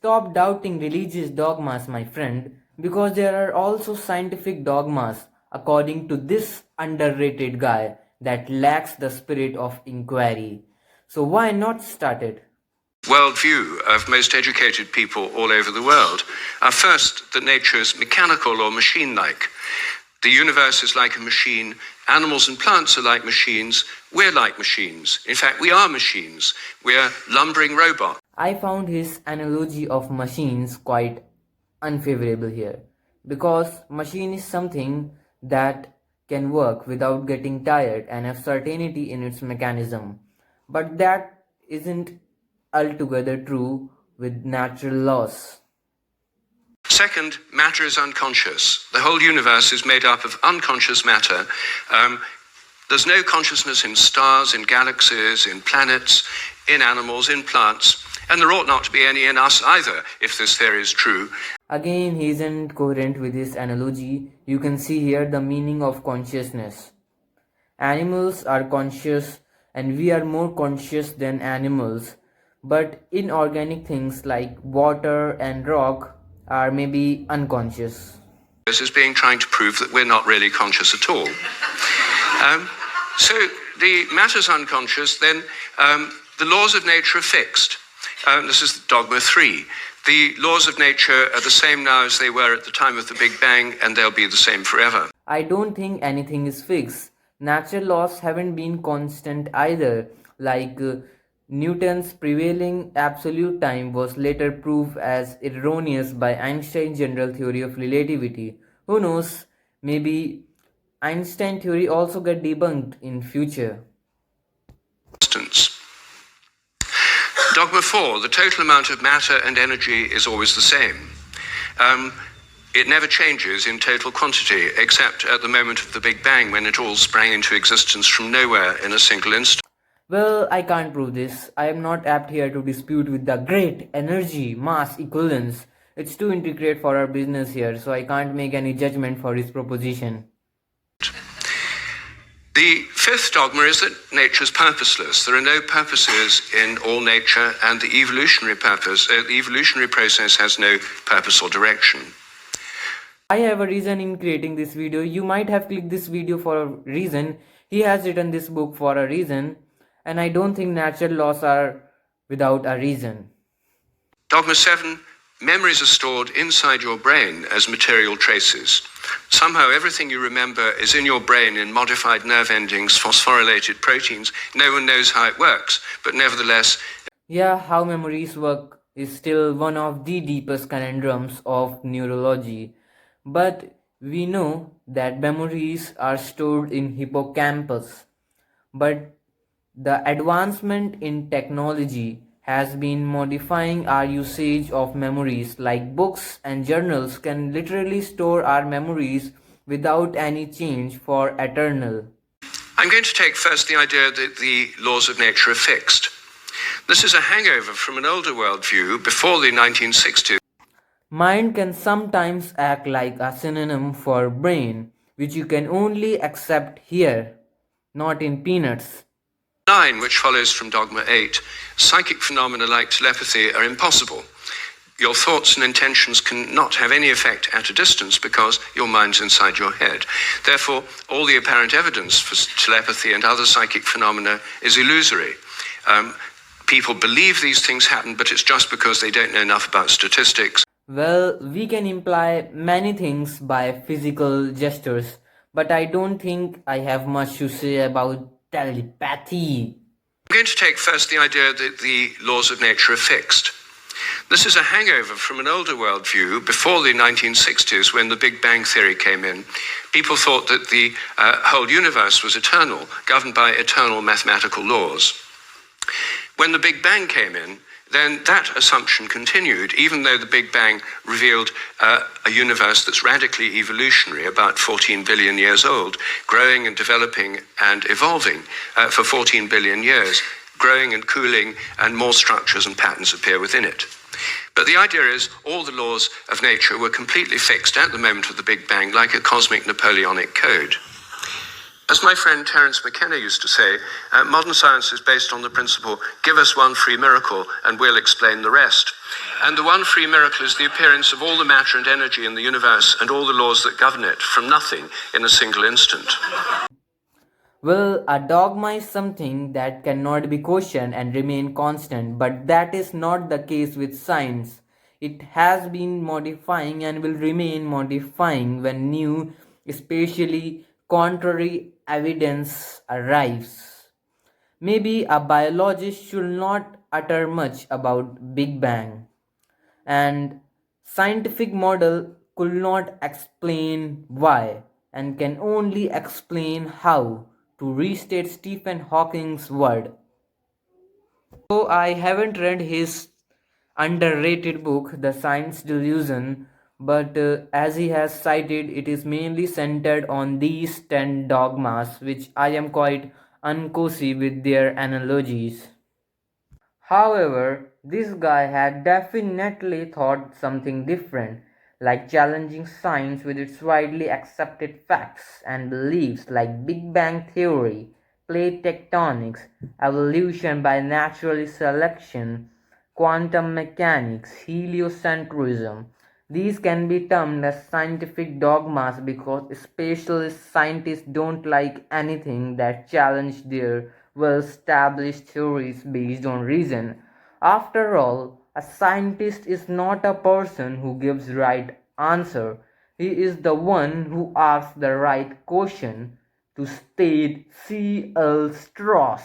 Stop doubting religious dogmas, my friend, because there are also scientific dogmas, according to this underrated guy, that lacks the spirit of inquiry. So why not start it? Worldview of most educated people all over the world are first that nature is mechanical or machine-like. The universe is like a machine, animals and plants are like machines, we're like machines. In fact, we are machines. We're lumbering robots. I found his analogy of machines quite unfavorable here because machine is something that can work without getting tired and have certainty in its mechanism. But that isn't altogether true with natural laws. Second, matter is unconscious. The whole universe is made up of unconscious matter. There's no consciousness in stars, in galaxies, in planets, in animals, in plants, and there ought not to be any in us either, if this theory is true. Again, he isn't coherent with his analogy. You can see here the meaning of consciousness. Animals are conscious and we are more conscious than animals, but inorganic things like water and rock are maybe unconscious. This is trying to prove that we're not really conscious at all. So the matter's unconscious, then the laws of nature are fixed. This is dogma 3. The laws of nature are the same now as they were at the time of the Big Bang, and they'll be the same forever. I don't think anything is fixed. Natural laws haven't been constant either, like Newton's prevailing absolute time was later proved as erroneous by Einstein's general theory of relativity. Who knows, maybe Einstein theory also get debunked in future. Dogma 4, the total amount of matter and energy is always the same. It never changes in total quantity, except at the moment of the Big Bang, when it all sprang into existence from nowhere in a single instant. Well, I can't prove this. I am not apt here to dispute with the great energy mass equivalence. It's too intricate for our business here, so I can't make any judgment for his proposition. The fifth dogma is that nature is purposeless. There are no purposes in all nature, and the evolutionary process has no purpose or direction. I have a reason in creating this video. You might have clicked this video for a reason. He has written this book for a reason, and I don't think natural laws are without a reason. Dogma 7, memories are stored inside your brain as material traces. Somehow everything you remember is in your brain in modified nerve endings, phosphorylated proteins. No one knows how it works, but nevertheless... Yeah, how memories work is still one of the deepest conundrums of neurology. But we know that memories are stored in hippocampus. But the advancement in technology has been modifying our usage of memories, like books and journals can literally store our memories without any change for eternal. I'm going to take first the idea that the laws of nature are fixed. This is a hangover from an older worldview before the 1960s. Mind can sometimes act like a synonym for brain, which you can only accept here, not in peanuts. 9, which follows from dogma 8, psychic phenomena like telepathy are impossible. Your thoughts and intentions cannot have any effect at a distance because your mind's inside your head. Therefore, all the apparent evidence for telepathy and other psychic phenomena is illusory. People believe these things happen, but it's just because they don't know enough about statistics. Well, we can imply many things by physical gestures, but I don't think I have much to say about telepathy. I'm going to take first the idea that the laws of nature are fixed. This is a hangover from an older worldview before the 1960s, when the Big Bang theory came in. People thought that the whole universe was eternal, governed by eternal mathematical laws. When the Big Bang came in, then that assumption continued, even though the Big Bang revealed a universe that's radically evolutionary, about 14 billion years old, growing and developing and evolving for 14 billion years, growing and cooling, and more structures and patterns appear within it. But the idea is all the laws of nature were completely fixed at the moment of the Big Bang, like a cosmic Napoleonic code. As my friend Terence McKenna used to say, modern science is based on the principle, give us one free miracle and we'll explain the rest. And the one free miracle is the appearance of all the matter and energy in the universe and all the laws that govern it from nothing in a single instant. Well, a dogma is something that cannot be questioned and remain constant, but that is not the case with science. It has been modifying and will remain modifying when new, especially contrary evidence arrives. Maybe a biologist should not utter much about Big Bang, and scientific model could not explain why and can only explain how, to restate Stephen Hawking's word. So I haven't read his underrated book The Science Delusion, but as he has cited, it is mainly centered on these 10 dogmas, which I am quite uncozy with their analogies. However, this guy had definitely thought something different, like challenging science with its widely accepted facts and beliefs like Big Bang Theory, plate tectonics, evolution by natural selection, quantum mechanics, heliocentrism. These can be termed as scientific dogmas because specialist scientists don't like anything that challenges their well-established theories based on reason. After all, a scientist is not a person who gives right answer. He is the one who asks the right question, to state C.L. Strauss.